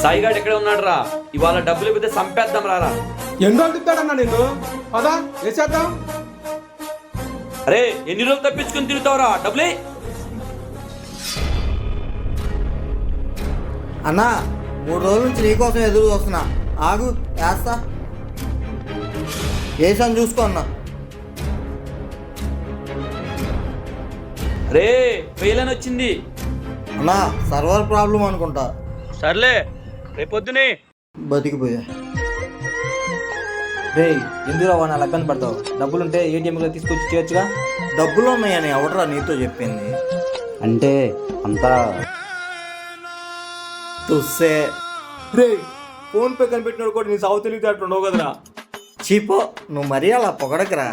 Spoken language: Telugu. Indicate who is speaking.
Speaker 1: సాయిగాడు ఎక్కడ ఉన్నాడు రా? ఇవాళ డబ్బులు ఇవ్వతే సంపేద్దాం రారా.
Speaker 2: ఎన్ని రోజులు తిప్పాడన్నా నిన్ను? పదా వేసేద్దాం.
Speaker 1: అరే ఎన్ని రోజులు తప్పించుకుని తిరుగుతావురా? డబ్బులే.
Speaker 3: అన్నా 3 రోజుల నుంచి నీకోసం ఎదురు చూస్తున్నా. ఆగు వేస్తా. వేసాను చూసుకో అన్నా.
Speaker 1: రే ఫెయిల్ అని వచ్చింది
Speaker 3: అన్నా సర్వర్ ప్రాబ్లం అనుకుంటా.
Speaker 1: సర్లే రేపొద్దునే
Speaker 3: బతికిపోయా.
Speaker 4: రే ఎందుకు రావా నా లెక్కన పడతావు? డబ్బులుంటే ఏటీఎంలో తీసుకొచ్చి చేయొచ్చుగా.
Speaker 3: డబ్బులు ఉన్నాయని ఎవడరా నీతో చెప్పింది?
Speaker 4: అంటే అంతా
Speaker 3: తుస్సే.
Speaker 2: రే ఫోన్ పే కనిపెట్టినాడు కూడా నీ సాగు తెలివితే అట్లా ఉండవు కదరా.
Speaker 3: చీపో నువ్వు మరీ అలా పొగడకరా.